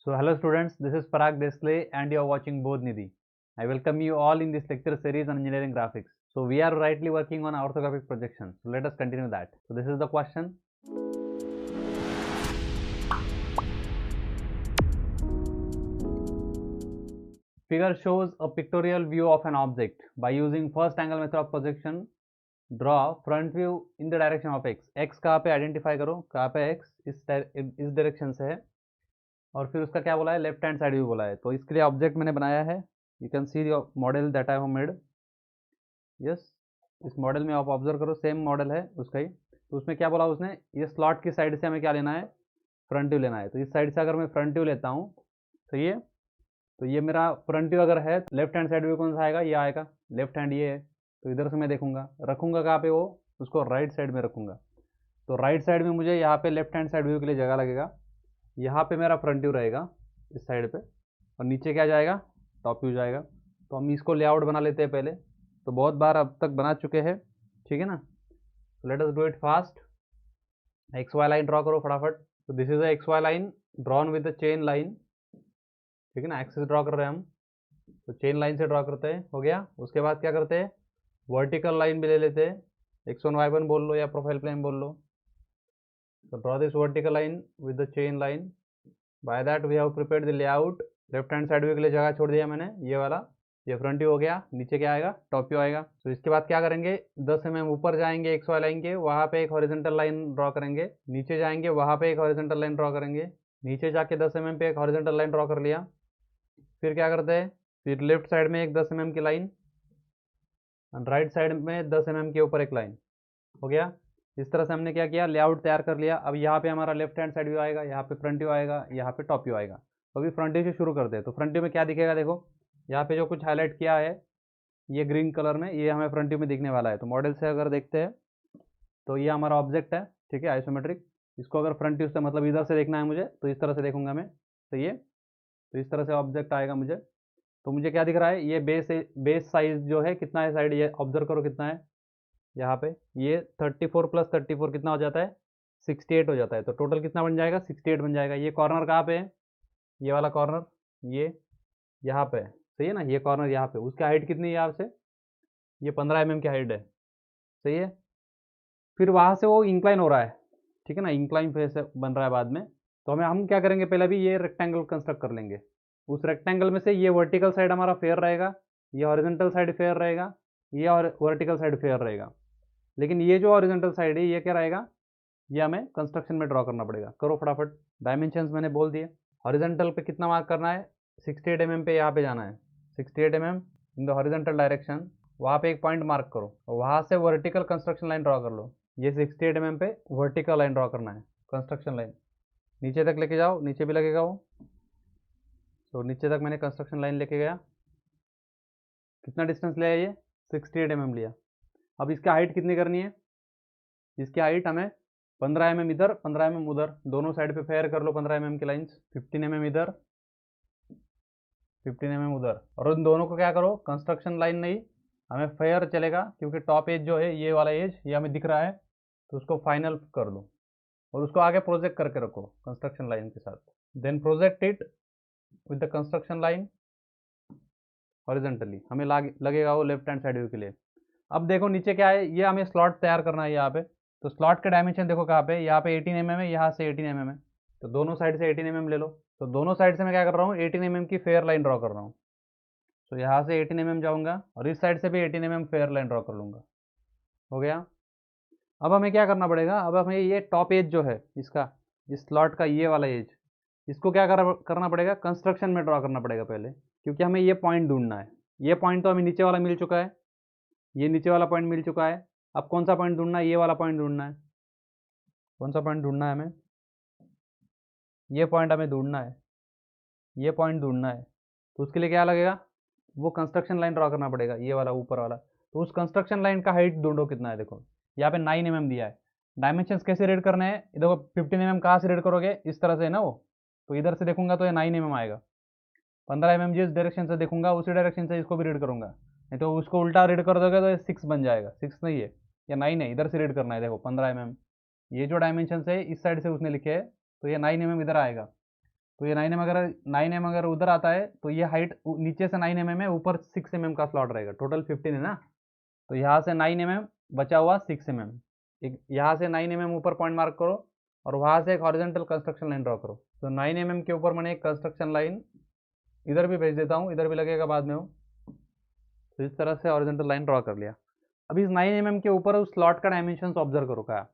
So hello students, this is Parag Desle and you are watching Bodhnidhi. I welcome you all in this lecture series on engineering graphics. So we are rightly working on orthographic projection. So let us continue that. So this is the question. Figure shows a pictorial view of an object. By using first angle method of projection, draw front view in the direction of x. x कहाँ पे identify करो, कहाँ पे x इस direction से है और फिर उसका क्या बोला है, लेफ्ट हैंड साइड व्यू बोला है। तो इसके लिए ऑब्जेक्ट मैंने बनाया है। You can see your model that I have made. Yes, इस मॉडल में आप ऑब्जर्व करो, सेम मॉडल है उसका ही। तो उसमें क्या बोला उसने, ये स्लॉट की साइड से हमें क्या लेना है, फ्रंट व्यू लेना है। तो इस साइड से अगर मैं फ्रंट व्यू लेता हूँ, सही है, तो ये मेरा फ्रंट व्यू अगर है, लेफ्ट हैंड साइड व्यू कौन सा आएगा, ये आएगा। लेफ्ट हैंड ये है, तो इधर से मैं देखूंगा, रखूंगा कहाँ पे, वो उसको राइट साइड में रखूंगा। तो राइट साइड में मुझे यहाँ पे लेफ्ट हैंड साइड व्यू के लिए जगह लगेगा। यहाँ पे मेरा फ्रंट व्यू रहेगा इस साइड पे, और नीचे क्या जाएगा, टॉप व्यू जाएगा। तो हम इसको लेआउट बना लेते हैं पहले, तो बहुत बार अब तक बना चुके हैं, ठीक है ना। Let us do it fast. X Y line draw करो फटाफट। तो this is a X Y line drawn with the chain line, ठीक है ना। एक्सेस ड्रॉ कर रहे हैं हम, तो चेन लाइन से ड्रॉ करते हैं, हो गया। उसके बाद क्या करते हैं, वर्टिकल लाइन भी ले लेते हैं, x1 y1 बोल लो या प्रोफाइल प्लेन बोल लो। तो draw this vertical line with the chain line. By that we have prepared the layout. Left hand side view के लिए जगह छोड़ दिया मैंने, ये वाला, ये फ्रंट व्यू हो गया। नीचे क्या आएगा, टॉप व्यू आएगा। तो इसके बाद क्या करेंगे, 10 mm ऊपर जाएंगे एक्स वाई लाइन के, वहाँ पे एक हॉरिजॉन्टल लाइन ड्रॉ करेंगे। नीचे जाएंगे, वहाँ पे एक हॉरिजॉन्टल लाइन ड्रॉ करेंगे। नीचे जाके 10 mm पे एक हॉरिजॉन्टल लाइन ड्रॉ कर लिया। फिर क्या करते हैं, फिर लेफ्ट साइड में एक 10 mm की लाइन, राइट साइड में 10 mm के ऊपर एक लाइन, हो गया। इस तरह से हमने क्या किया, लेआउट तैयार कर लिया। अब यहाँ पे हमारा लेफ्ट हैंड साइड व्यू आएगा, यहाँ पे फ्रंट व्यू आएगा, यहाँ पे टॉप व्यू आएगा। तो अभी फ्रंट व्यू से शुरू करते हैं। तो फ्रंट व्यू में क्या दिखेगा, देखो यहाँ पे जो कुछ हाईलाइट किया है ये ग्रीन कलर में, ये हमें फ्रंट व्यू में दिखने वाला है। तो मॉडल से अगर देखते हैं तो ये हमारा ऑब्जेक्ट है, ठीक है, आइसोमेट्रिक। इसको अगर फ्रंट व्यू से मतलब इधर से देखना है मुझे, तो इस तरह से देखूंगा मैं, सही है। तो इस तरह से ऑब्जेक्ट आएगा मुझे। तो मुझे क्या दिख रहा है, ये बेस साइज जो है कितना है, साइड ये ऑब्जर्व करो कितना है। यहाँ पे ये 34 + 34 कितना हो जाता है, 68 हो जाता है। तो टोटल कितना बन जाएगा, 68 बन जाएगा। ये कॉर्नर कहाँ पे है, ये वाला कॉर्नर, ये यहाँ पे है, सही है ना। ये कॉर्नर यहाँ पे, उसकी हाइट कितनी है यहाँ से, ये 15 mm की हाइट है, सही है। फिर वहाँ से वो इंक्लाइन हो रहा है, ठीक है ना, इंक्लाइन फेस बन रहा है बाद में। तो हम क्या करेंगे, पहले भी ये रेक्टेंगल कंस्ट्रक्ट कर लेंगे। उस रेक्टेंगल में से ये वर्टिकल साइड हमारा फेयर रहेगा, ये हॉरिजॉन्टल साइड फेयर रहेगा, ये और वर्टिकल साइड फेयर रहेगा। लेकिन ये जो हॉरिजॉन्टल साइड है ये क्या रहेगा, ये हमें कंस्ट्रक्शन में ड्रॉ करना पड़ेगा। करो फटाफट, डायमेंशंस मैंने बोल दिए। हॉरिजॉन्टल पे कितना मार्क करना है, 68 mm पे यहाँ पे जाना है, 68 mm in the horizontal direction. वहाँ पे एक पॉइंट मार्क करो, वहाँ से वर्टिकल कंस्ट्रक्शन लाइन ड्रॉ कर लो। ये 68 mm पे वर्टिकल लाइन ड्रॉ करना है, कंस्ट्रक्शन लाइन। नीचे तक लेके जाओ, नीचे भी लगेगा वो। तो नीचे तक मैंने कंस्ट्रक्शन लाइन लेके गया। कितना डिस्टेंस लिया ये, 68 mm लिया। अब इसकी हाइट कितनी करनी है, इसकी हाइट हमें 15 mm इधर, 15 mm उधर, दोनों साइड पे फेयर कर लो 15 mm की लाइंस। 15 mm इधर, 15 mm उधर, और उन दोनों को क्या करो, कंस्ट्रक्शन लाइन नहीं, हमें फेयर चलेगा क्योंकि टॉप एज जो है, ये वाला एज ये हमें दिख रहा है, तो उसको फाइनल कर लो और उसको आगे प्रोजेक्ट करके रखो कंस्ट्रक्शन लाइन के साथ। Then project it with the construction line horizontally, हमें लगेगा वो लेफ्ट हैंड साइड व्यू के लिए। अब देखो नीचे क्या है, ये हमें स्लॉट तैयार करना है यहाँ पे। तो स्लॉट के डायमेंशन देखो कहाँ पे, यहाँ पे 18 mm है, यहाँ से 18 mm है। तो दोनों साइड से 18 mm ले लो। तो दोनों साइड से मैं क्या कर रहा हूँ, 18 mm की फेयर लाइन ड्रॉ कर रहा हूँ। तो यहाँ से 18 mm जाऊँगा और इस साइड से भी 18 mm फेयर लाइन ड्रॉ कर लूँगा, हो गया। अब हमें क्या करना पड़ेगा, अब हमें ये टॉप एज जो है इसका, इस स्लॉट का ये वाला एज, इसको क्या करना पड़ेगा, कंस्ट्रक्शन में ड्रॉ करना पड़ेगा पहले, क्योंकि हमें ये पॉइंट ढूंढना है। ये पॉइंट तो हमें नीचे वाला मिल चुका है, ये नीचे वाला पॉइंट मिल चुका है। अब कौन सा पॉइंट ढूंढना है, ये वाला पॉइंट ढूंढना है। कौन सा पॉइंट ढूंढना है हमें, ये पॉइंट हमें ढूंढना है, ये पॉइंट ढूंढना है। तो उसके लिए क्या लगेगा, वो कंस्ट्रक्शन लाइन ड्रॉ करना पड़ेगा, ये वाला ऊपर वाला। तो उस कंस्ट्रक्शन लाइन का हाइट ढूंढो कितना है, देखो यहाँ पे 9 mm दिया है। डायमेंशंस कैसे रेड करने हैं, देखो 15 mm कहाँ से रेड करोगे, इस तरह से है ना वो। तो इधर से देखूंगा तो ये 9 mm आएगा। 15 mm जिस डायरेक्शन से देखूंगा उसी डायरेक्शन से इसको भी रीड करूंगा, नहीं तो उसको उल्टा रीड कर दोगे तो ये 6 बन जाएगा। 6 नहीं है, ये 9 है, इधर से रीड करना है। देखो 15 mm, ये जो डायमेंशन है इस साइड से उसने लिखे है, तो ये 9 mm इधर आएगा। तो ये 9 mm अगर उधर आता है तो ये हाइट नीचे से 9 mm है, ऊपर 6 mm का स्लॉट रहेगा, टोटल 15 है ना। तो यहाँ से 9 mm बचा हुआ 6 mm, एक यहाँ से 9 mm ऊपर पॉइंट मार्क करो और वहाँ से एक हॉरिजॉन्टल कंस्ट्रक्शन लाइन ड्रॉ करो। तो 9 mm के ऊपर मैंने एक कंस्ट्रक्शन लाइन इधर भी भेज देता हूँ, इधर भी लगेगा बाद में वो। तो इस तरह से हॉरिजॉन्टल लाइन ड्रॉ कर लिया। अब इस 9 mm के ऊपर उस स्लॉट का डायमेंशन ऑब्जर्व करो क्या,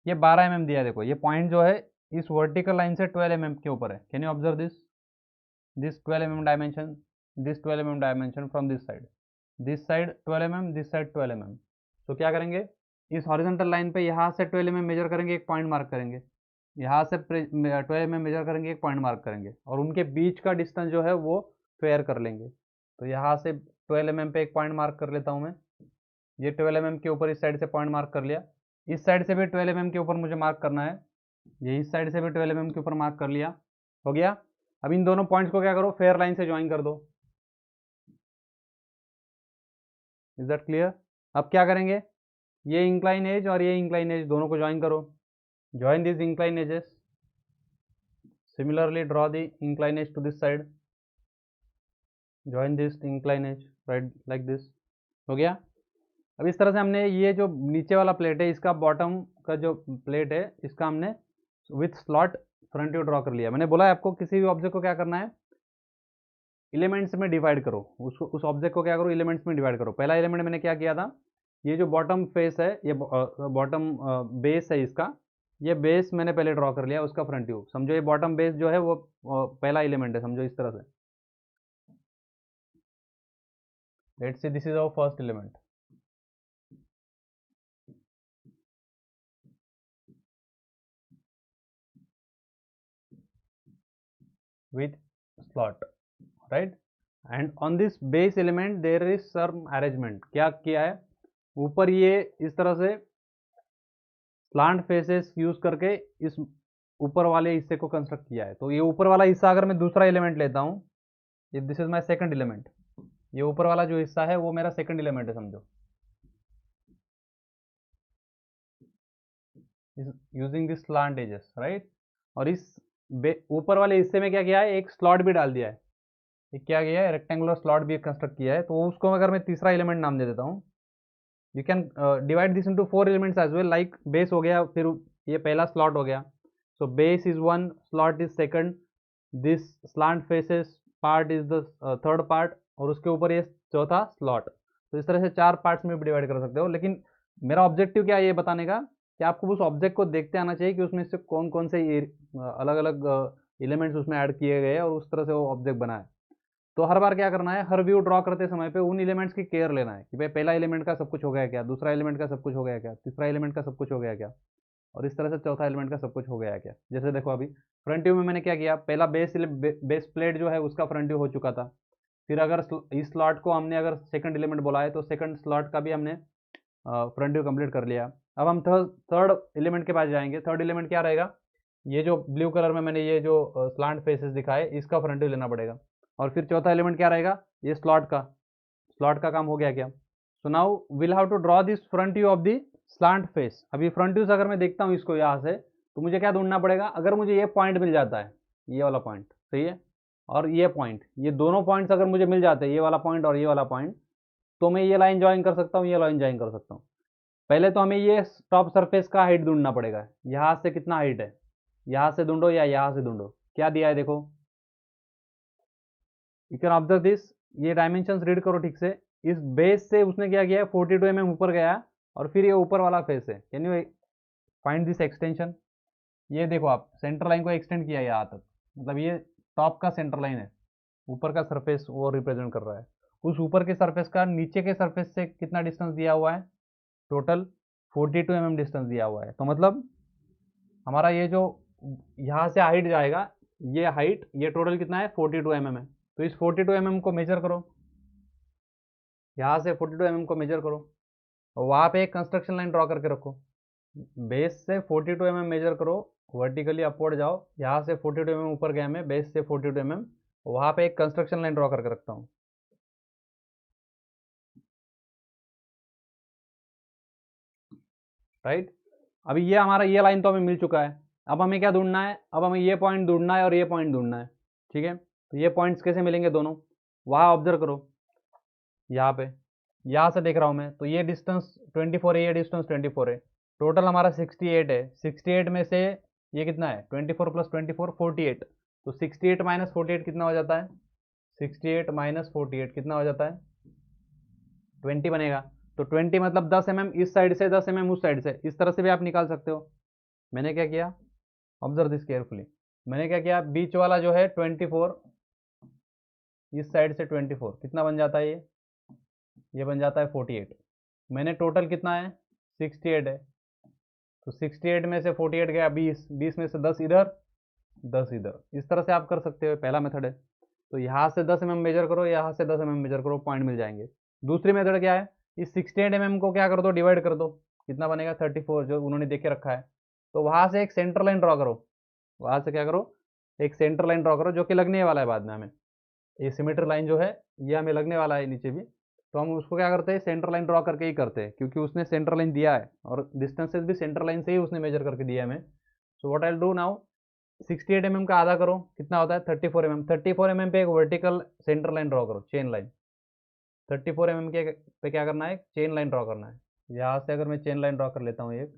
ये 12 mm दिया है, देखो ये पॉइंट जो है इस वर्टिकल लाइन से 12 mm के ऊपर है। Can you observe this 12 mm dimension, this 12 mm dimension from this side 12 mm, this side 12 mm। तो क्या करेंगे, इस हॉरिजॉन्टल लाइन पे यहाँ से 12 mm मेजर करेंगे, एक पॉइंट मार्क करेंगे, यहाँ से 12 mm मेजर करेंगे, एक पॉइंट मार्क करेंगे, और उनके बीच का डिस्टेंस जो है वो फेयर कर लेंगे। तो यहाँ से 12 mm पे एक पॉइंट मार्क कर लेता हूँ मैं, ये 12 mm के ऊपर इस साइड से पॉइंट मार्क कर लिया, इस साइड से भी 12 mm के ऊपर मुझे मार्क करना है, ये इस साइड से भी 12 mm के ऊपर मार्क कर लिया, हो गया। अब इन दोनों पॉइंट्स को क्या करो, फेयर लाइन से ज्वाइन कर दो। Is that clear? अब क्या करेंगे, ये इंक्लाइन एज और ये इंक्लाइन एज दोनों को ज्वाइन करो, join this incline edges, similarly draw the incline edge to this side, join this incline edge, right like this, हो गया। अब इस तरह से हमने ये जो नीचे वाला प्लेट है, इसका बॉटम का जो प्लेट है, इसका हमने with slot front view draw कर लिया। मैंने बोला है आपको किसी भी ऑब्जेक्ट को क्या करना है, एलिमेंट्स में डिवाइड करो, उसको उस ऑब्जेक्ट को क्या करो, एलिमेंट्स में डिवाइड करो। पहला एलिमेंट मैंने क्या किया था, ये जो बॉटम फेस है, ये बॉटम बेस है इसका, ये बेस मैंने पहले ड्रॉ कर लिया, उसका फ्रंट व्यू समझो, ये बॉटम बेस जो है वो पहला एलिमेंट है, समझो इस तरह से। Let's say this is our first element, with slot, right? And on this base element there is some arrangement। क्या किया है, ऊपर ये इस तरह से स्लांट फेसेस यूज करके इस ऊपर वाले हिस्से को कंस्ट्रक्ट किया है। तो ये ऊपर वाला हिस्सा अगर मैं दूसरा एलिमेंट लेता हूँ, if this is my second element, ये ऊपर वाला जो हिस्सा है वो मेरा सेकंड एलिमेंट है समझो, using this slant edges, right. और इस ऊपर वाले हिस्से में क्या किया है, एक स्लॉट भी डाल दिया है, क्या किया है, रेक्टेंगुलर स्लॉट भी कंस्ट्रक्ट किया है। तो उसको अगर मैं तीसरा एलिमेंट नाम दे देता हूँ, you can divide this into 4 elements as well, like base हो गया, फिर ये पहला स्लॉट हो गया, so base is one, slot is second, this slant faces part is the third part, और उसके ऊपर ये चौथा स्लॉट। तो इस तरह से 4 पार्ट्स में भी डिवाइड कर सकते हो। लेकिन मेरा ऑब्जेक्टिव क्या है ये बताने का, कि आपको उस ऑब्जेक्ट को देखते आना चाहिए कि उसमें से कौन कौन से अलग अलग एलिमेंट्स उसमें ऐड किए गए हैं और उस तरह से वो ऑब्जेक्ट बना है। तो हर बार क्या करना है, हर व्यू ड्रॉ करते समय पे उन एलिमेंट्स की केयर लेना है कि भाई पहला एलिमेंट का सब कुछ हो गया क्या, दूसरा एलिमेंट का सब कुछ हो गया क्या, तीसरा एलिमेंट का सब कुछ हो गया क्या, और इस तरह से चौथा एलिमेंट का सब कुछ हो गया क्या। जैसे देखो अभी फ्रंट व्यू में मैंने क्या किया, पहला बेस प्लेट जो है उसका फ्रंट व्यू हो चुका था। फिर अगर इस स्लॉट को हमने अगर सेकंड एलिमेंट बोला है तो सेकंड स्लॉट का भी हमने फ्रंट व्यू कंप्लीट कर लिया। अब हम थर्ड एलिमेंट के पास जाएंगे। थर्ड एलिमेंट क्या रहेगा, ये जो ब्लू कलर में मैंने ये जो स्लांट फेसेस दिखाए, इसका फ्रंट व्यू लेना पड़ेगा। और फिर चौथा एलिमेंट क्या रहेगा, ये स्लॉट का काम हो गया क्या। So now will have to draw this front view of the slant face. अभी फ्रंट व्यू से अगर मैं देखता हूँ इसको यहाँ से, तो मुझे क्या ढूंढना पड़ेगा, अगर मुझे ये पॉइंट मिल जाता है, ये वाला पॉइंट सही है, और ये पॉइंट, ये दोनों पॉइंट्स अगर मुझे मिल जाते हैं, ये वाला पॉइंट और ये वाला पॉइंट, तो मैं ये लाइन ज्वाइन कर सकता हूँ, ये लाइन ज्वाइन कर सकता हूँ। पहले तो हमें ये टॉप सरफेस का हाइट ढूंढना पड़ेगा, यहाँ से कितना हाइट है, यहाँ से ढूंढो या यहाँ से ढूंढो, क्या दिया है देखो, यू कैन ऑब्जर्व दिस, ये डायमेंशंस रीड करो ठीक से। इस बेस से उसने क्या किया है, 42 mm ऊपर गया, और फिर ये ऊपर वाला फेस है। Can you find this extension, ये देखो आप सेंटर लाइन को एक्सटेंड किया यहाँ तक, मतलब ये टॉप का सेंटर लाइन है, ऊपर का सरफेस वो रिप्रेजेंट कर रहा है। उस ऊपर के सरफेस का नीचे के सरफेस से कितना डिस्टेंस दिया हुआ है, टोटल 42 mm डिस्टेंस दिया हुआ है। तो मतलब हमारा ये जो यहाँ से हाइट जाएगा, ये हाइट, ये टोटल कितना है, 42 mm है। तो इस 42 mm को मेजर करो, यहाँ से 42 mm को मेजर करो, और वहाँ पे एक कंस्ट्रक्शन लाइन ड्रॉ करके रखो। बेस से 42 mm मेजर करो, वर्टिकली अपवर्ड जाओ, यहाँ से 42 mm ऊपर गया मैं, बेस से 42 mm, वहाँ पे एक कंस्ट्रक्शन लाइन ड्रॉ करके रखता हूँ, राइट। अभी ये हमारा ये लाइन तो हमें मिल चुका है, अब हमें क्या ढूंढना है, अब हमें ये पॉइंट ढूंढना है और ये पॉइंट ढूंढना है, ठीक है। तो ये पॉइंट्स कैसे मिलेंगे दोनों, वहाँ ऑब्जर्व करो, यहाँ पे, यहाँ से देख रहा हूँ मैं, तो ये डिस्टेंस 24 है, ये डिस्टेंस 24 है, टोटल हमारा 68 है। 68 में से ये कितना है, 24 प्लस 24 48, तो 68 माइनस 48 कितना हो जाता है, 68 माइनस 48 कितना हो जाता है, 20 बनेगा। तो 20 मतलब 10 mm इस साइड से, 10 mm उस साइड से, इस तरह से भी आप निकाल सकते हो। मैंने क्या किया, ऑब्जर्व दिस केयरफुली, मैंने क्या किया, बीच वाला जो है 24, इस साइड से 24 कितना बन जाता है, ये बन जाता है 48। मैंने टोटल कितना है, 68 है, तो 68 में से 48 गया 20, 20 में से 10 इधर, 10 इधर, इस तरह से आप कर सकते हो, पहला मेथड है। तो यहाँ से 10 mm मेजर करो, यहाँ से 10 mm मेजर करो, पॉइंट मिल जाएंगे। दूसरी मेथड क्या है, इस 68 mm को क्या कर दो, डिवाइड कर दो, कितना बनेगा 34, जो उन्होंने देख के रखा है। तो वहाँ से एक सेंटर लाइन ड्रॉ करो, वहाँ से क्या करो, एक सेंटर लाइन ड्रॉ करो, जो कि लगने वाला है बाद में हमें, ये सिमेट्री लाइन जो है ये हमें लगने वाला है नीचे भी। तो हम उसको क्या करते हैं, सेंटर लाइन ड्रॉ करके ही करते हैं, क्योंकि उसने सेंटर लाइन दिया है और डिस्टेंसेस भी सेंटर लाइन से ही उसने मेजर करके दिया है हमें। So what I will do now, 68 mm का आधा करो, कितना होता है 34 mm, 34 mm पे एक वर्टिकल सेंटर लाइन ड्रॉ करो, चेन लाइन। 34 mm के पे क्या करना है, चेन लाइन ड्रॉ करना है। यहाँ से अगर मैं चेन लाइन ड्रॉ कर लेता हूँ एक,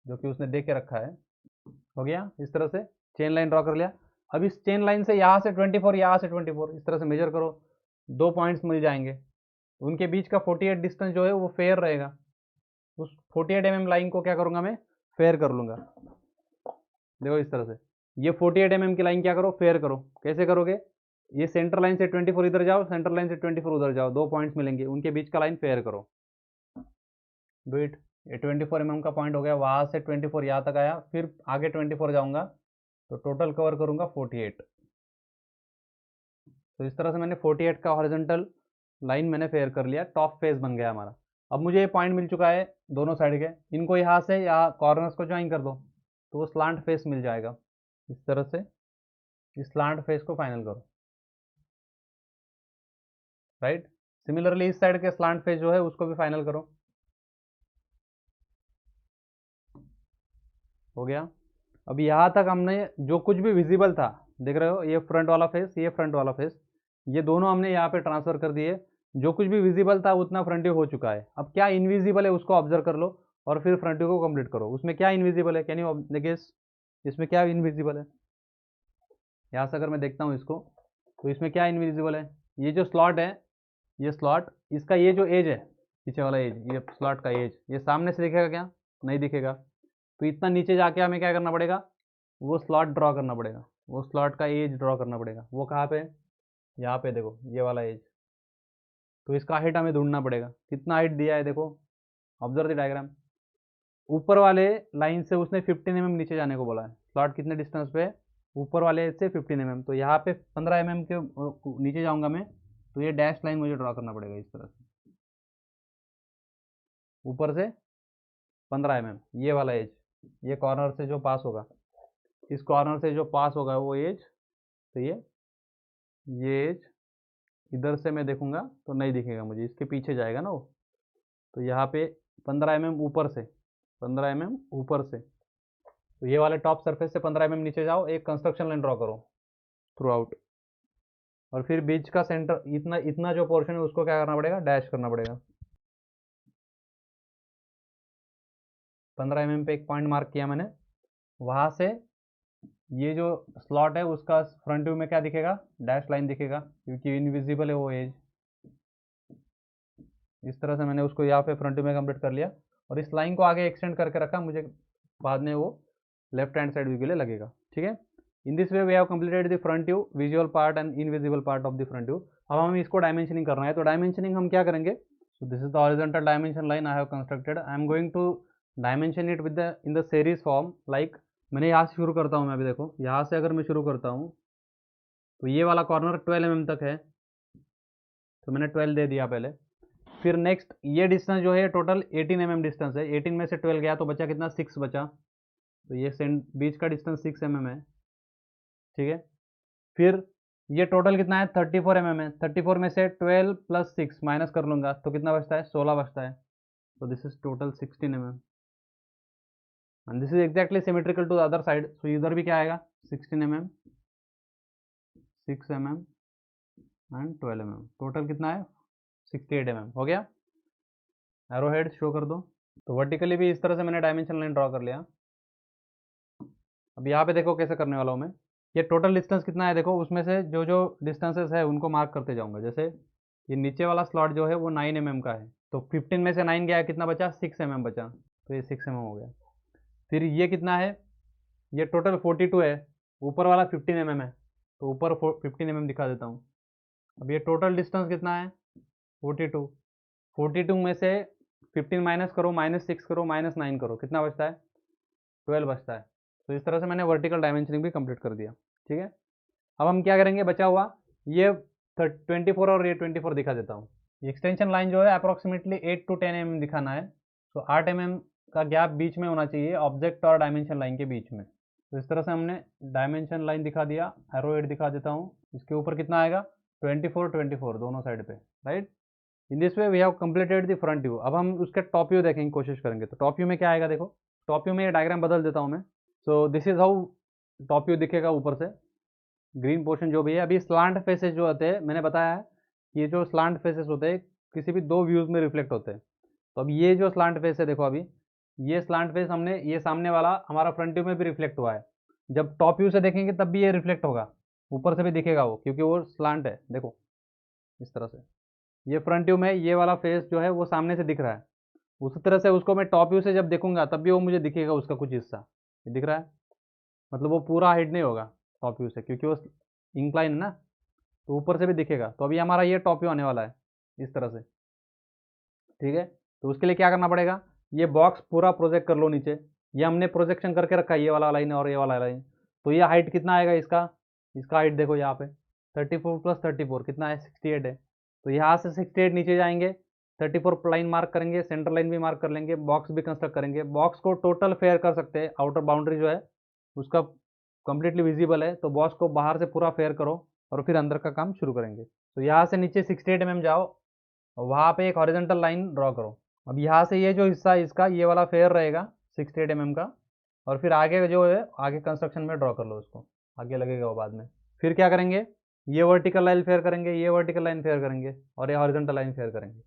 जो कि उसने देख के रखा है, हो गया, इस तरह से चेन लाइन ड्रॉ कर लिया। अब इस चेन लाइन से यहाँ से 24, यहाँ से 24, इस तरह से मेजर करो, 2 पॉइंट्स मिल जाएंगे। उनके बीच का 48 डिस्टेंस जो है वो फेयर रहेगा, उस 48 mm लाइन को क्या करूँगा मैं, फेयर कर लूँगा। देखो इस तरह से, ये 48 mm की लाइन क्या करो, फेयर करो। कैसे करोगे, ये सेंटर लाइन से 24 इधर जाओ, सेंटर लाइन से 24 उधर जाओ, 2 पॉइंट्स मिलेंगे, उनके बीच का लाइन फेयर करो, डू इट। ये 24 mm का पॉइंट हो गया, वहाँ से 24 यहाँ तक आया, फिर आगे 24 जाऊँगा, तो टोटल कवर करूँगा 48। तो इस तरह से मैंने 48 का हॉरिजॉन्टल लाइन मैंने फेयर कर लिया, टॉप फेस बन गया हमारा। अब मुझे ये पॉइंट मिल चुका है दोनों साइड के, इनको यहाँ से या कॉर्नर्स को ज्वाइन कर दो, तो वो स्लांट फेस मिल जाएगा। इस तरह से इस स्लांट फेस को फाइनल करो, राइट। सिमिलरली इस साइड के स्लांट फेस जो है उसको भी फाइनल करो, हो गया। अब यहाँ तक हमने जो कुछ भी विजिबल था, देख रहे हो, ये फ्रंट वाला फेस, ये फ्रंट वाला फेस, ये दोनों हमने यहाँ पे ट्रांसफर कर दिए। जो कुछ भी विजिबल था उतना फ्रंट व्यू हो चुका है। अब क्या इनविजिबल है उसको ऑब्जर्व कर लो और फिर फ्रंट व्यू को कंप्लीट करो। उसमें क्या इनविजिबल है, कैन यू गेस, इसमें क्या इनविजिबल है। यहाँ से अगर मैं देखता हूँ इसको, तो इसमें क्या इनविजिबल है, ये जो स्लॉट है, ये स्लॉट, इसका ये जो एज है, पीछे वाला एज, ये स्लॉट का एज, ये सामने से दिखेगा क्या, नहीं दिखेगा। तो इतना नीचे जाके हमें क्या करना पड़ेगा, वो स्लॉट ड्रॉ करना पड़ेगा, वो स्लॉट का एज ड्रॉ करना पड़ेगा। वो कहाँ पे है, यहाँ पे देखो, ये वाला एज। तो इसका हाइट हमें ढूंढना पड़ेगा, कितना हाइट दिया है देखो, ऑब्जर्व द डायग्राम। ऊपर वाले लाइन से उसने 15 mm नीचे जाने को बोला है, स्लॉट कितने डिस्टेंस पे है, ऊपर वाले से 15 mm, तो यहाँ पे 15 mm के नीचे जाऊँगा मैं, तो ये डैश लाइन मुझे ड्रॉ करना पड़ेगा इस तरह से, ऊपर से 15 mm, ये वाला एज, ये कॉर्नर से जो पास होगा, इस कॉर्नर से जो पास होगा वो एज, तो ये एज इधर से मैं देखूंगा तो नहीं दिखेगा मुझे, इसके पीछे जाएगा ना वो। तो यहाँ पे 15 mm ऊपर से, 15 mm ऊपर से, तो ये वाले टॉप सरफेस से 15 mm नीचे जाओ, एक कंस्ट्रक्शन लाइन ड्रॉ करो थ्रू आउट, और फिर बीच का सेंटर, इतना इतना जो पोर्शन है उसको क्या करना पड़ेगा, डैश करना पड़ेगा। 15 mm पे एक पॉइंट मार्क किया मैंने, वहाँ से ये जो स्लॉट है उसका फ्रंट व्यू में क्या दिखेगा, डैश लाइन दिखेगा, क्योंकि इनविजिबल है वो एज। इस तरह से मैंने उसको यहाँ पे फ्रंट व्यू में कंप्लीट कर लिया, और इस लाइन को आगे एक्सटेंड करके रखा, मुझे बाद में वो लेफ्ट हैंड साइड व्यू के लिए लगेगा, ठीक है। In this way we have completed the front view, visual part and invisible part of the front view. अब हमें इसको डायमेंशनिंग करना है, तो डायमेंशनिंग हम क्या करेंगे, so this is the horizontal dimension line I have constructed, I am going to dimension it with the in the series form, like मैंने यहाँ से शुरू करता हूँ मैं, अभी देखो यहाँ से अगर मैं शुरू करता हूँ, तो ये वाला कॉर्नर 12 mm तक है, तो मैंने 12 दे दिया पहले। फिर नेक्स्ट ये डिस्टेंस जो है टोटल 18 mm डिस्टेंस है, 18 में से 12 गया तो बचा कितना, 6 बचा, तो ये बीच का डिस्टेंस 6 mm है, ठीक है। फिर ये टोटल कितना है, 34 mm है, 34 में से 12 प्लस 6 माइनस कर लूँगा तो कितना बचता है, 16 बचता है, तो this is total 16 mm। And this is exactly symmetrical to the other side, so इधर भी क्या आएगा 16 mm, 6 mm and 12 mm, total कितना है 68 mm हो गया। एरो हेड शो कर दो। तो वर्टिकली भी इस तरह से मैंने डायमेंशन लाइन ड्रॉ कर लिया। अब यहाँ पे देखो कैसे करने वाला हूँ मैं। ये टोटल डिस्टेंस कितना है देखो, उसमें से जो जो डिस्टेंसेस है उनको मार्क करते जाऊंगा। जैसे ये नीचे वाला स्लॉट जो है वो 9 mm का है, तो 15 में से 9 गया, कितना बचा 6 mm बचा, तो ये 6 mm हो गया। फिर ये कितना है, ये टोटल 42 है, ऊपर वाला 15 mm है, तो ऊपर 15 mm दिखा देता हूँ। अब ये टोटल डिस्टेंस कितना है 42, 42 में से 15 माइनस करो, -6 करो, -9 करो, कितना बचता है 12 बचता है। तो इस तरह से मैंने वर्टिकल डायमेंशनिंग भी कंप्लीट कर दिया। ठीक है, अब हम क्या करेंगे, बचा हुआ ये 24 और ये 24 दिखा देता हूँ। एक्सटेंशन लाइन जो है अप्रोक्सीमेटली 8 to 10 mm दिखाना है, तो 8 mm का गैप बीच में होना चाहिए ऑब्जेक्ट और डायमेंशन लाइन के बीच में। तो इस तरह से हमने डायमेंशन लाइन दिखा दिया, एरो हेड दिखा देता हूँ। इसके ऊपर कितना आएगा 24 24 दोनों साइड पे, right. In this way we have completed the front view. अब हम उसके टॉप व्यू देखने की कोशिश करेंगे। तो टॉप व्यू में क्या आएगा देखो, टॉप व्यू में ये डायग्राम बदल देता हूँ मैं। सो this is how top view दिखेगा ऊपर से। ग्रीन पोर्शन जो भी है, अभी स्लांट फेसेस जो होते हैं, मैंने बताया है कि ये जो स्लांट फेसेस होते हैं किसी भी दो व्यूज में रिफ्लेक्ट होते हैं। तो अब ये जो स्लांट फेस है देखो, अभी ये स्लांट फेस हमने, ये सामने वाला हमारा फ्रंट व्यू में भी रिफ्लेक्ट हुआ है। जब टॉप व्यू से देखेंगे तब भी ये रिफ्लेक्ट होगा, ऊपर से भी दिखेगा वो, क्योंकि वो स्लांट है। देखो इस तरह से ये फ्रंट व्यू में ये वाला फेस जो है वो सामने से दिख रहा है, उसी तरह से उसको मैं टॉप व्यू से जब देखूंगा तब भी वो मुझे दिखेगा, उसका कुछ हिस्सा ये दिख रहा है। मतलब वो पूरा हाइड नहीं होगा टॉप व्यू से, क्योंकि वो इंक्लाइन है ना, तो ऊपर से भी दिखेगा। तो अभी हमारा ये टॉप व्यू आने वाला है इस तरह से। ठीक है, तो उसके लिए क्या करना पड़ेगा, ये बॉक्स पूरा प्रोजेक्ट कर लो नीचे। ये हमने प्रोजेक्शन करके रखा है, ये वाला लाइन और ये वाला लाइन। तो ये हाइट कितना आएगा इसका, इसका हाइट देखो यहाँ पे 34 + 34 कितना है 68 है। तो यहाँ से 68 नीचे जाएंगे, 34 लाइन मार्क करेंगे, सेंटर लाइन भी मार्क कर लेंगे, बॉक्स भी कंस्ट्रक्ट करेंगे। बॉक्स को टोटल फेयर कर सकते हैं, आउटर बाउंड्री जो है उसका कंप्लीटली विजिबल है, तो बॉक्स को बाहर से पूरा फेयर करो और फिर अंदर का काम शुरू करेंगे। तो यहाँ से नीचे 68 mm जाओ और वहाँ पे एक हॉरिजॉन्टल लाइन ड्रॉ करो। अब यहाँ से ये जो हिस्सा है इसका, ये वाला फेयर रहेगा 68 mm का, और फिर आगे जो है आगे कंस्ट्रक्शन में ड्रॉ कर लो उसको, आगे लगेगा वो बाद में। फिर क्या करेंगे, ये वर्टिकल लाइन फेयर करेंगे, ये वर्टिकल लाइन फेयर करेंगे और ये हॉरिजॉन्टल लाइन फेयर करेंगे।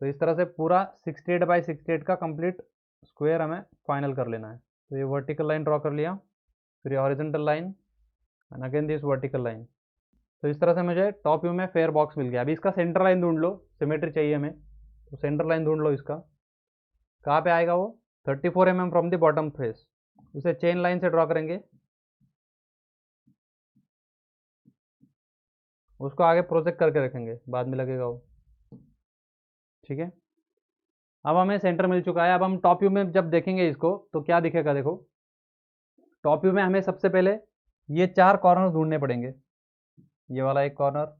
तो इस तरह से पूरा 68 by 68 का कंप्लीट स्क्वायर हमें फाइनल कर लेना है। तो ये वर्टिकल लाइन ड्रॉ कर लिया, फिर ये horizontal line and again this vertical line. तो इस तरह से मुझे टॉप व्यू में फेयर बॉक्स मिल गया। अभी इसका सेंटर लाइन ढूंढ लो, सिमेट्री चाहिए हमें, तो सेंटर लाइन ढूंढ लो इसका, कहाँ पे आएगा वो 34 mm from the bottom face. उसे चेन लाइन से ड्रॉ करेंगे, उसको आगे प्रोजेक्ट करके रखेंगे, बाद में लगेगा वो। ठीक है, अब हमें सेंटर मिल चुका है। अब हम टॉप व्यू में जब देखेंगे इसको तो क्या दिखेगा देखो, टॉप व्यू में हमें सबसे पहले ये 4 कॉर्नर ढूंढने पड़ेंगे। ये वाला एक कॉर्नर,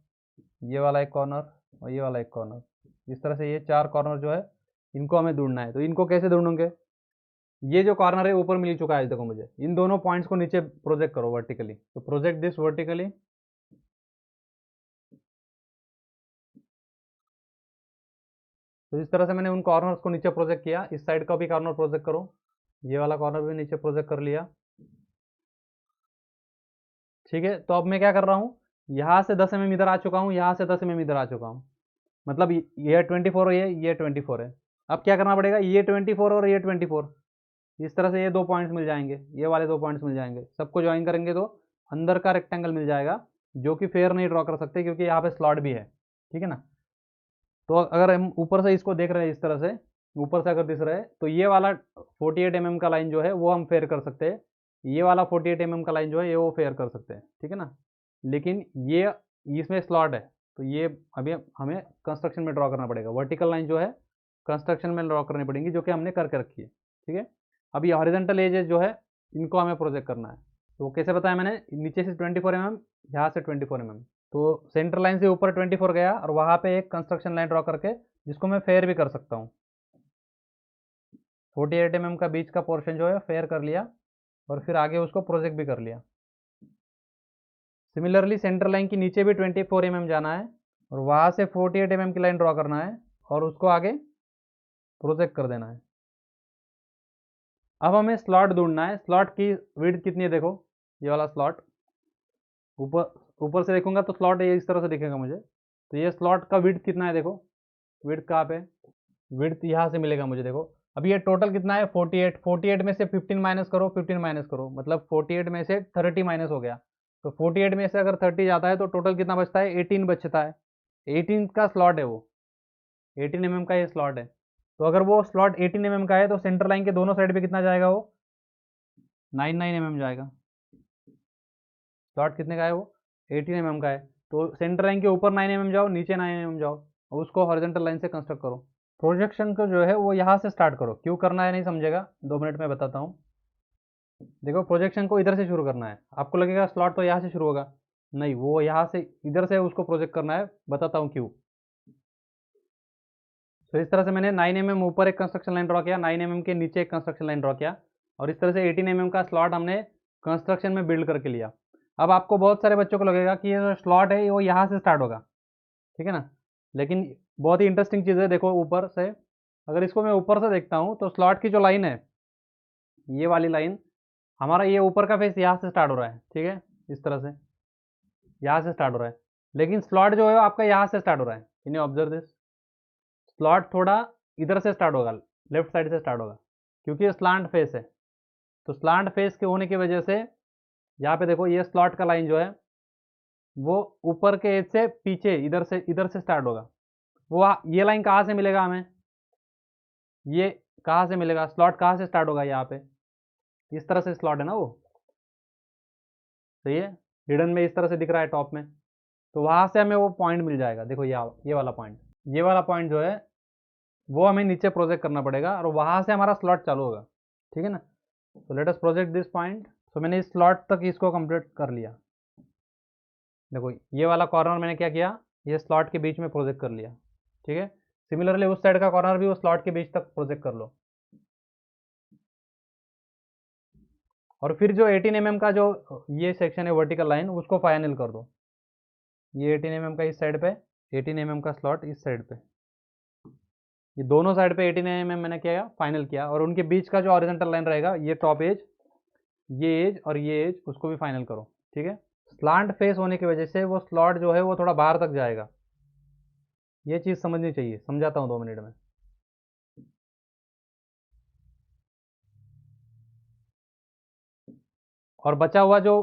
ये वाला एक कॉर्नर और ये वाला एक कॉर्नर। इस तरह से ये 4 कॉर्नर जो है इनको हमें ढूंढना है। तो इनको कैसे ढूंढोगे, ये जो कॉर्नर है ऊपर मिल चुका है देखो मुझे, इन दोनों पॉइंट्स को नीचे प्रोजेक्ट करो वर्टिकली। तो प्रोजेक्ट दिस वर्टिकली, तो इस तरह से मैंने उन कॉर्नर्स को नीचे प्रोजेक्ट किया। इस साइड का भी कॉर्नर प्रोजेक्ट करो, ये वाला कॉर्नर भी नीचे प्रोजेक्ट कर लिया। ठीक है, तो अब मैं क्या कर रहा हूँ, यहाँ से 10 mm इधर आ चुका हूँ, यहाँ से 10 mm इधर आ चुका हूँ। मतलब ये 24 है, ये 24 है। अब क्या करना पड़ेगा, ये 24 और ये 24, इस तरह से ये 2 पॉइंट्स मिल जाएंगे, ये वाले 2 पॉइंट्स मिल जाएंगे। सबको ज्वाइन करेंगे तो अंदर का रेक्टेंगल मिल जाएगा, जो कि फेयर नहीं ड्रॉ कर सकते क्योंकि यहाँ पे स्लॉट भी है। ठीक है ना, तो अगर हम ऊपर से इसको देख रहे हैं इस तरह से, ऊपर से अगर दिख रहा है तो ये वाला 48 mm का लाइन जो है वो हम फेयर कर सकते हैं, ये वाला 48 mm का लाइन जो है ये वो फेयर कर सकते हैं। ठीक है ना, लेकिन ये इसमें स्लॉट है, तो ये अभी हमें कंस्ट्रक्शन में ड्रॉ करना पड़ेगा। वर्टिकल लाइन जो है कंस्ट्रक्शन में ड्रॉ करनी पड़ेगी, जो कि हमने करके रखी है। ठीक है, अब ये हॉरिजॉन्टल एजेस जो है इनको हमें प्रोजेक्ट करना है। तो कैसे बताया मैंने, नीचे से 24 mm, यहाँ से 24 mm। तो सेंटर लाइन से ऊपर 24 गया और वहाँ पे एक कंस्ट्रक्शन लाइन ड्रॉ करके, जिसको मैं फेयर भी कर सकता हूँ। 48 mm का बीच का पोर्शन जो है फेयर कर लिया और फिर आगे उसको प्रोजेक्ट भी कर लिया। सिमिलरली सेंटर लाइन की नीचे भी 24 mm जाना है और वहाँ से 48 mm की लाइन ड्रॉ करना है और उसको आगे प्रोजेक्ट कर देना है। अब हमें स्लॉट ढूंढना है। स्लॉट की विड्थ कितनी है, देखो ये वाला स्लॉट, ऊपर ऊपर से देखूंगा तो स्लॉट ये इस तरह से दिखेगा मुझे। तो ये स्लॉट का विड्थ कितना है, देखो विड्थ कहाँ पे, विड्थ यहाँ से मिलेगा मुझे। देखो अभी ये टोटल कितना है 48, 48 में से 15 माइनस करो, 15 माइनस करो, मतलब 48 में से 30 माइनस हो गया। तो 48 में से अगर 30 जाता है तो टोटल कितना बचता है, 18 बचता है। 18 का स्लॉट है वो, 18 mm का ये स्लॉट है। तो अगर वो स्लॉट 18 mm का है तो सेंटर लाइन के दोनों साइड पे कितना जाएगा, वो 99 mm जाएगा। स्लॉट कितने का है, वो 18 mm का है। तो सेंटर लाइन के ऊपर 9 mm जाओ, नीचे 9 mm जाओ, और उसको हॉरिजॉन्टल लाइन से कंस्ट्रक्ट करो। प्रोजेक्शन को जो है वो यहाँ से स्टार्ट करो। क्यों करना है नहीं समझेगा, 2 मिनट में बताता हूँ। देखो प्रोजेक्शन को इधर से शुरू करना है। आपको लगेगा स्लॉट तो यहाँ से शुरू होगा, नहीं, वो यहाँ से इधर से उसको प्रोजेक्ट करना है। बताता हूँ क्यों। तो इस तरह से मैंने 9 mm ऊपर एक कंस्ट्रक्शन लाइन ड्रॉ किया, 9 mm के नीचे एक कंस्ट्रक्शन लाइन ड्रॉ किया, और इस तरह से 18 mm का स्लॉट हमने कंस्ट्रक्शन में बिल्ड करके लिया। अब आपको बहुत सारे बच्चों को लगेगा कि ये जो स्लॉट है वो यहाँ से स्टार्ट होगा, ठीक है ना, लेकिन बहुत ही इंटरेस्टिंग चीज़ है। देखो ऊपर से, अगर इसको मैं ऊपर से देखता हूँ तो स्लॉट की जो लाइन है, ये वाली लाइन, हमारा ये ऊपर का फेस यहाँ से स्टार्ट हो रहा है, ठीक है, इस तरह से यहाँ से स्टार्ट हो रहा है। लेकिन स्लॉट जो है आपका यहाँ से स्टार्ट हो रहा है। Can you observe this, slot थोड़ा इधर से स्टार्ट होगा, लेफ्ट साइड से स्टार्ट होगा, क्योंकि ये स्लांट फेस है। तो स्लांट फेस के होने की वजह से यहाँ पे देखो ये स्लॉट का लाइन जो है वो ऊपर के एज से पीछे इधर से स्टार्ट होगा। वो ये लाइन कहाँ से मिलेगा हमें, ये कहाँ से मिलेगा, स्लॉट कहाँ से स्टार्ट होगा, यहाँ पे इस तरह से स्लॉट है ना वो, सही है, हिडन में इस तरह से दिख रहा है टॉप में। तो वहाँ से हमें वो पॉइंट मिल जाएगा। देखो ये वाला पॉइंट, ये वाला पॉइंट जो है वो हमें नीचे प्रोजेक्ट करना पड़ेगा, और वहाँ से हमारा स्लॉट चालू होगा, ठीक है ना। तो let us project this point. तो मैंने इस स्लॉट तक इसको कंप्लीट कर लिया। देखो ये वाला कॉर्नर मैंने क्या किया, ये स्लॉट के बीच में प्रोजेक्ट कर लिया, ठीक है। सिमिलरली उस साइड का कॉर्नर भी उस स्लॉट के बीच तक प्रोजेक्ट कर लो। और फिर जो 18 mm का जो ये सेक्शन है वर्टिकल लाइन, उसको फाइनल कर दो। ये 18 mm का इस साइड पे, 18 mm का स्लॉट इस साइड पे, ये दोनों साइड पे 18 mm मैंने किया, फाइनल किया। और उनके बीच का जो हॉरिजॉन्टल लाइन रहेगा, ये टॉप एज, ये एज और ये एज, उसको भी फाइनल करो, ठीक है। स्लांट फेस होने की वजह से वो स्लॉट जो है वो थोड़ा बाहर तक जाएगा। ये चीज़ समझनी चाहिए, समझाता हूँ 2 मिनट में। और बचा हुआ जो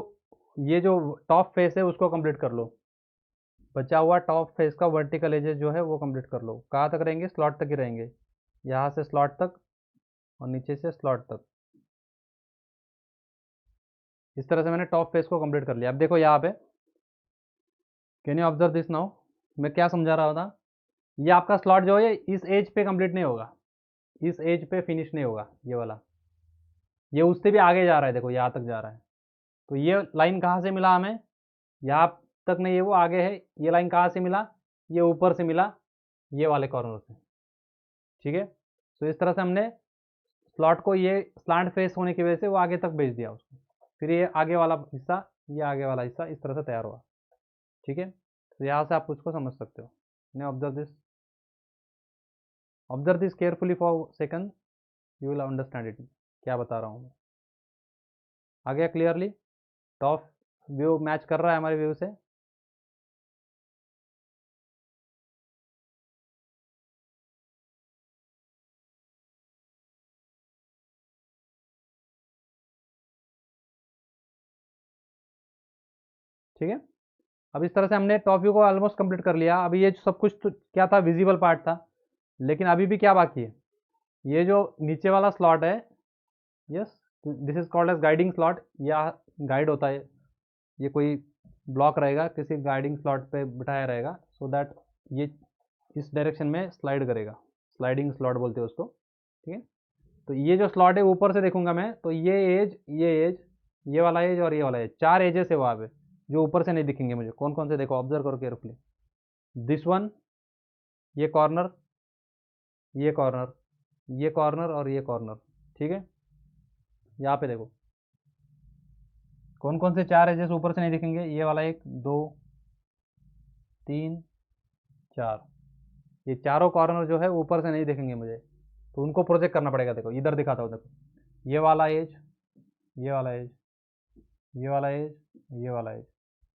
ये जो टॉप फेस है उसको कंप्लीट कर लो। बचा हुआ टॉप फेस का वर्टिकल एजेस जो है वो कंप्लीट कर लो। कहाँ तक रहेंगे, स्लॉट तक ही रहेंगे, यहाँ से स्लॉट तक और नीचे से स्लॉट तक। इस तरह से मैंने टॉप फेस को कंप्लीट कर लिया। अब देखो यहाँ पे, can you observe this now, मैं क्या समझा रहा था। ये आपका स्लॉट जो है इस एज पे कंप्लीट नहीं होगा, इस एज पे फिनिश नहीं होगा, ये वाला, ये उससे भी आगे जा रहा है, देखो यहाँ तक जा रहा है। तो ये लाइन कहाँ से मिला हमें, यहाँ तक नहीं है, वो आगे है। ये लाइन कहाँ से मिला, ये ऊपर से मिला, ये वाले कॉर्नर से, ठीक है। तो इस तरह से हमने स्लॉट को, ये स्लांट फेस होने की वजह से वो आगे तक भेज दिया उसको। फिर ये आगे वाला हिस्सा, ये आगे वाला हिस्सा इस तरह से तैयार हुआ, ठीक है। तो यहाँ से आप उसको समझ सकते हो। ने observe this carefully for second, you will understand it, क्या बता रहा हूँ मैं। आ गया क्लियरली, टॉप व्यू मैच कर रहा है हमारे व्यू से। ठीक है, अब इस तरह से हमने टॉप व्यू को ऑलमोस्ट कंप्लीट कर लिया। अभी ये सब कुछ तो क्या था, विजिबल पार्ट था, लेकिन अभी भी क्या बाकी है, ये जो नीचे वाला स्लॉट है, yes, this is called as guiding slot, या गाइड होता है, ये कोई ब्लॉक रहेगा किसी गाइडिंग स्लॉट पे बिठाया रहेगा, सो दैट ये इस डायरेक्शन में स्लाइड करेगा, स्लाइडिंग स्लॉट बोलते हैं उसको, ठीक है। तो ये जो स्लॉट है ऊपर से देखूंगा मैं, तो ये एज, ये एज, ये वाला एज और ये वाला एज, 4 एजेस है वहाँ पे जो ऊपर से नहीं दिखेंगे मुझे। कौन कौन से, देखो ऑब्जर्व करो केयरफुली, दिस वन, ये कॉर्नर, ये कॉर्नर, ये कॉर्नर और ये कॉर्नर, ठीक है। यहाँ पे देखो कौन कौन से 4 एजेस ऊपर से नहीं दिखेंगे, ये वाला 1 2 3 4, ये चारों कॉर्नर जो है ऊपर से नहीं दिखेंगे मुझे, तो उनको प्रोजेक्ट करना पड़ेगा। देखो इधर दिखाता हूँ, देखो ये वाला एज, ये वाला एज, ये वाला एज, ये वाला एज,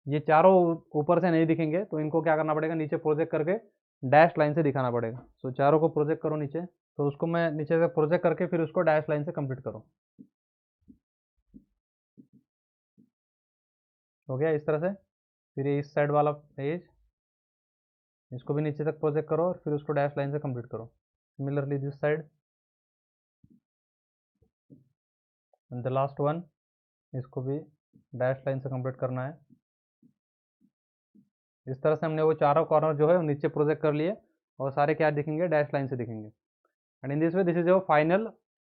ये चारों ऊपर से नहीं दिखेंगे तो इनको क्या करना पड़ेगा, नीचे प्रोजेक्ट करके डैश लाइन से दिखाना पड़ेगा। तो चारों को प्रोजेक्ट करो नीचे, तो उसको मैं नीचे से प्रोजेक्ट करके फिर उसको डैश लाइन से कंप्लीट करो। हो गया इस तरह से। फिर ये इस साइड वाला एज, इसको भी नीचे तक प्रोजेक्ट करो और फिर उसको डैश लाइन से कंप्लीट करो। Similarly this side and the last one, इसको भी डैश लाइन से कंप्लीट करना है। इस तरह से हमने वो चारों कॉर्नर जो है वो नीचे प्रोजेक्ट कर लिए और सारे क्या दिखेंगे, डैश लाइन से दिखेंगे। And in this way this is your final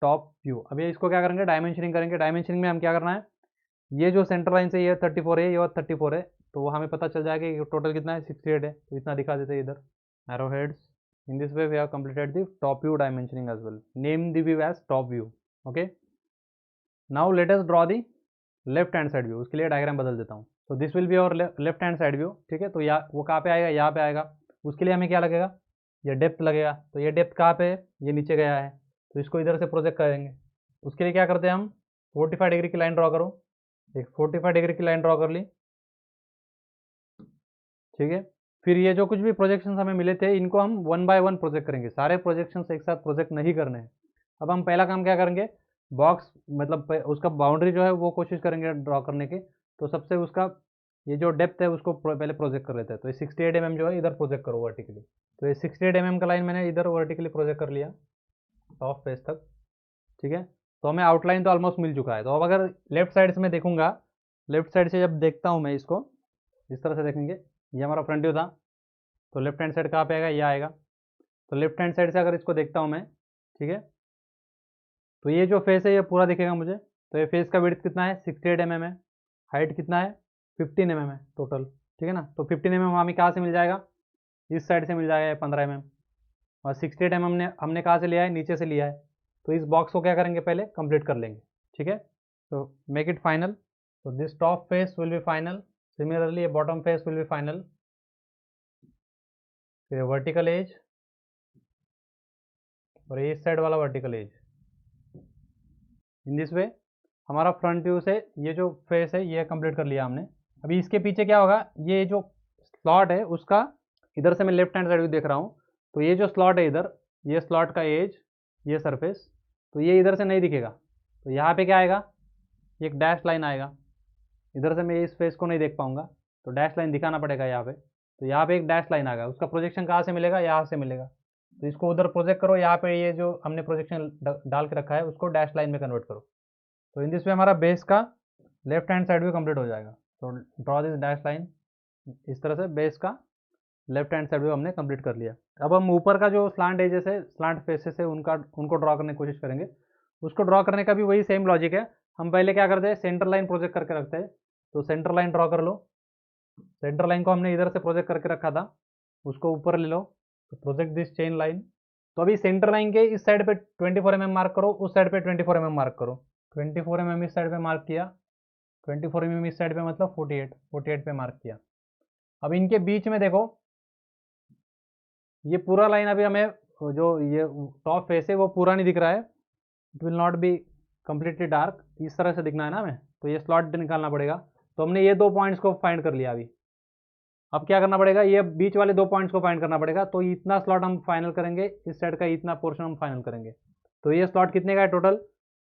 top view. अभी इसको क्या करेंगे, डायमेंशनिंग करेंगे। डायमेंशनिंग में हम क्या करना है, ये जो सेंटर लाइन से ये 34 है, ये 34 है, तो वो हमें पता चल जाएगा कि टोटल कितना है, 68 है, तो इतना दिखा देते हैं इधर arrow heads. In this way we have completed the top view dimensioning as well. Name the view as top view. Okay, now let us draw the left hand side view. उसके लिए डायग्राम बदल देता हूँ। तो this will be और left hand side view. ठीक है, तो वो कहाँ पे आएगा, यहाँ पे आएगा। उसके लिए हमें क्या लगेगा, ये डेप्थ लगेगा। तो ये डेप्थ कहाँ पे है, ये नीचे गया है, तो इसको इधर से प्रोजेक्ट करेंगे। उसके लिए क्या करते हैं हम, 45 डिग्री की लाइन ड्रॉ करो। एक 45 डिग्री की लाइन ड्रॉ कर ली। ठीक है, फिर ये जो कुछ भी प्रोजेक्शंस हमें मिले थे इनको हम 1 बाय 1 प्रोजेक्ट करेंगे। सारे प्रोजेक्शंस एक साथ प्रोजेक्ट नहीं करने हैं। अब हम पहला काम क्या करेंगे, बॉक्स मतलब उसका बाउंड्री जो है वो कोशिश करेंगे ड्रॉ करने की। तो सबसे उसका ये जो डेप्थ है उसको पहले प्रोजेक्ट कर लेते हैं। तो ये 68 mm जो है इधर प्रोजेक्ट करो वर्टिकली। तो ये 68 mm का लाइन मैंने इधर वर्टिकली प्रोजेक्ट कर लिया टॉप फेस तक। ठीक है, तो हमें आउटलाइन तो ऑलमोस्ट मिल चुका है। तो अब अगर लेफ्ट साइड से मैं देखूंगा, लेफ्ट साइड से जब देखता हूँ मैं इसको, इस तरह से देखेंगे, ये हमारा फ्रंट व्यू था। तो लेफ्ट हैंड साइड कहाँ पे आएगा, ये आएगा। तो लेफ्ट हैंड साइड से अगर इसको देखता हूँ मैं, ठीक है, तो ये जो फेस है ये पूरा दिखेगा मुझे। तो ये फेस का विड्थ कितना है, 68 mm है। हाइट कितना है, 15 mm है टोटल। ठीक है ना, तो 15 mm हमें कहाँ से मिल जाएगा, इस साइड से मिल जाएगा 15 mm। और 68 mm हमने कहाँ से लिया है, नीचे से लिया है। तो इस बॉक्स को क्या करेंगे, पहले कंप्लीट कर लेंगे। ठीक है, तो मेक इट फाइनल। तो this top face will be final. Similarly bottom face will be final. फिर वर्टिकल एज और इस साइड वाला vertical edge. In this way हमारा फ्रंट व्यू से ये जो फेस है ये कंप्लीट कर लिया हमने। अभी इसके पीछे क्या होगा, ये जो स्लॉट है उसका, इधर से मैं लेफ्ट हैंड साइड व्यू देख रहा हूँ, तो ये जो स्लॉट है इधर, ये स्लॉट का एज, ये सरफेस, तो ये इधर से नहीं दिखेगा। तो यहाँ पे क्या आएगा, एक डैश लाइन आएगा। इधर से मैं इस फेस को नहीं देख पाऊंगा, तो डैश लाइन दिखाना पड़ेगा यहाँ पे। तो यहाँ पे एक डैश लाइन आएगा, उसका प्रोजेक्शन कहाँ से मिलेगा, यहाँ से मिलेगा। तो इसको उधर प्रोजेक्ट करो, यहाँ पे ये जो हमने प्रोजेक्शन डाल के रखा है उसको डैश लाइन में कन्वर्ट करो। तो इन दिस वे हमारा बेस का left hand side view complete हो जाएगा। तो ड्रॉ दिस डैश लाइन। इस तरह से बेस का लेफ्ट हैंड साइड व्यू हमने कंप्लीट कर लिया। अब हम ऊपर का जो स्लांट एजेस है, स्लांट फेसेस है, उनको ड्रॉ करने की कोशिश करेंगे। उसको ड्रॉ करने का भी वही सेम लॉजिक है। हम पहले क्या करते हैं, सेंटर लाइन प्रोजेक्ट करके रखते हैं। तो सेंटर लाइन ड्रॉ कर लो। सेंटर लाइन को हमने इधर से प्रोजेक्ट करके रखा था, उसको ऊपर ले लो। तो प्रोजेक्ट दिस चेन लाइन। तो अभी सेंटर लाइन के इस साइड पे 24 mm मार्क करो, उस साइड पे 24 mm मार्क करो। 24 mm इस साइड पे मार्क किया, 24 mm इस साइड पे मतलब 48 पे मार्क किया। अब इनके बीच में देखो, ये पूरा लाइन अभी हमें जो ये टॉप फेस है वो पूरा नहीं दिख रहा है। It will not be completely dark, इस तरह से दिखना है ना हमें। तो ये स्लॉट निकालना पड़ेगा। तो हमने ये 2 पॉइंट्स को फाइंड कर लिया अभी। अब क्या करना पड़ेगा, ये बीच वाले 2 पॉइंट्स को फाइंड करना पड़ेगा। तो इतना स्लॉट हम फाइनल करेंगे, इस साइड का इतना पोर्शन हम फाइनल करेंगे। तो ये स्लॉट कितने का है टोटल,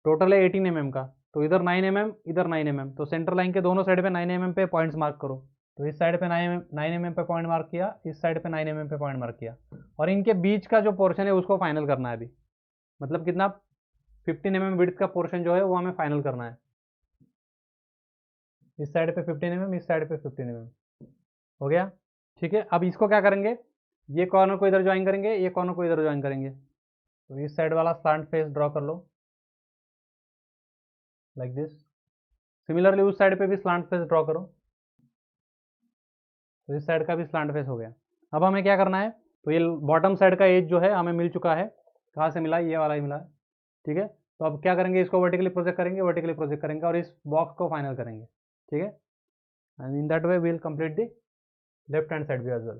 टोटल है 18 mm का। तो इधर 9 mm, इधर 9 mm। तो सेंटर लाइन के दोनों साइड पे 9 mm पे पॉइंट्स मार्क करो। तो इस साइड पे 9 mm पे पॉइंट मार्क किया, इस साइड पे 9 mm पे पॉइंट मार्क किया। और इनके बीच का जो पोर्शन है उसको फाइनल करना है अभी। मतलब कितना, 15 mm विड्थ का पोर्शन जो है वो हमें फाइनल करना है। इस साइड पे 15 mm, इस साइड पे 15 mm। हो गया, ठीक है। अब इसको क्या करेंगे, ये कॉर्नर को इधर ज्वाइन करेंगे, ये कॉर्नर को इधर ज्वाइन करेंगे। तो इस साइड वाला स्लांट फेस ड्रॉ कर लो लाइक दिस। सिमिलरली उस साइड पे भी स्लांट फेस ड्रॉ करो। तो इस साइड का भी स्लांट फेस हो गया। अब हमें क्या करना है, तो ये बॉटम साइड का एज जो है हमें मिल चुका है। कहाँ से मिला, ये वाला ही मिला है। ठीक है, तो अब क्या करेंगे, इसको वर्टिकली प्रोजेक्ट करेंगे, वर्टिकली प्रोजेक्ट करेंगे और इस बॉक्स को फाइनल करेंगे। ठीक है, and in that way will complete the left hand side भी एज वेल।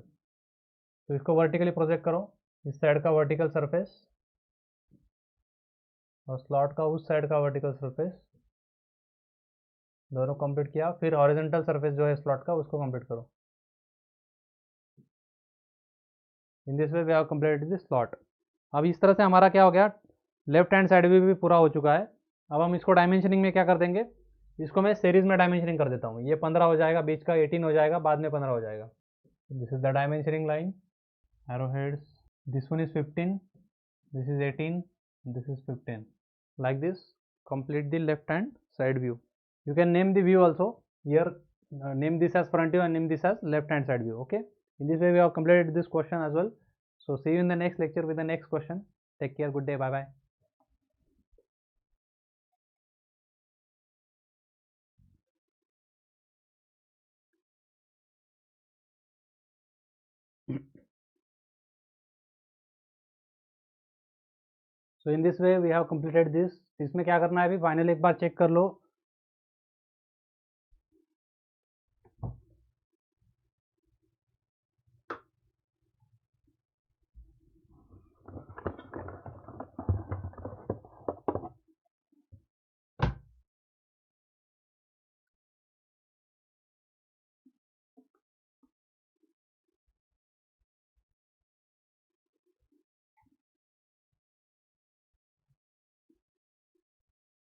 तो इसको वर्टिकली प्रोजेक्ट करो, इस साइड का वर्टिकल सरफेस और स्लॉट का उस साइड का वर्टिकल सरफेस, दोनों कंप्लीट किया। फिर हॉरिजॉन्टल सरफेस जो है स्लॉट का उसको कंप्लीट करो। In this way we have completed this slot. अब इस तरह से हमारा क्या हो गया, लेफ्ट हैंड साइड भी पूरा हो चुका है। अब हम इसको डायमेंशनिंग में क्या कर देंगे, इसको मैं सीरीज में डायमेंशनिंग कर देता हूँ। ये 15 हो जाएगा, बीच का 18 हो जाएगा, बाद में 15 हो जाएगा। This is the dimensioning line, arrow heads, this one is 15, this is 18, this is 15, like this complete the left hand side view. You can name the view also here, name this as front view and name this as left hand side view. Okay, in this way we have completed this question as well. So see you in the next lecture with the next question. Take care, good day, bye bye. So in this way we have completed this. इसमें क्या करना है, अभी final एक बार check कर लो।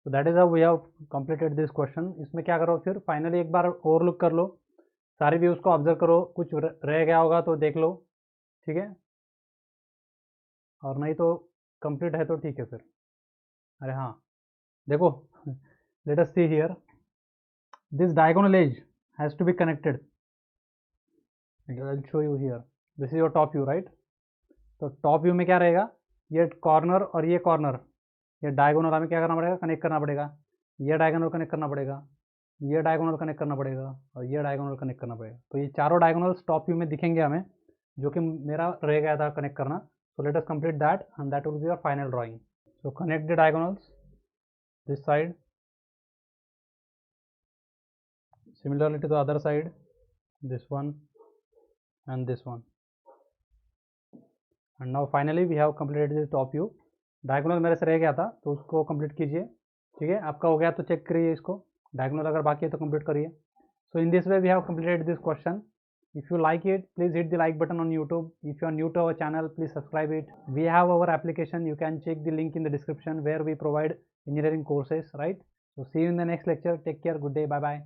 तो that is how we have completed this question. इसमें क्या करो, फिर फाइनली एक बार ओवरलुक कर लो, सारे व्यूज को ऑब्जर्व करो, कुछ रह गया होगा तो देख लो, ठीक है, और नहीं तो कंप्लीट है तो ठीक है फिर। अरे हाँ देखो, let us see here, this diagonal edge has to be connected. I will show you here, this is your top view right. तो टॉप व्यू में क्या रहेगा, ये कॉर्नर और ये कॉर्नर, ये डायगोनल हमें क्या करना पड़ेगा, कनेक्ट करना पड़ेगा। ये डायगोनल कनेक्ट करना पड़ेगा, ये डायगोनल कनेक्ट करना पड़ेगा, और ये डायगोनल कनेक्ट करना पड़ेगा। तो ये चारों डायगोनल्स टॉप व्यू में दिखेंगे हमें, जो कि मेरा रह गया था कनेक्ट करना। So let us complete that and that will be your final drawing. So connect the diagonals this side, similarly to the other side, this one and this one, and now finally we have completed the top view. Diagonal मेरे से रह गया था तो उसको complete कीजिए, ठीक है, आपका हो गया तो चेक करिए इसको, डायगोनल अगर बाकी है तो कंप्लीट करिए। So in this way we have completed this question. If you like it, please hit the like button on YouTube. If you are new to our channel, please subscribe it. We have our application, you can check the link in the description where we provide engineering courses, right? So see you in the next lecture. Take care, good day, bye bye.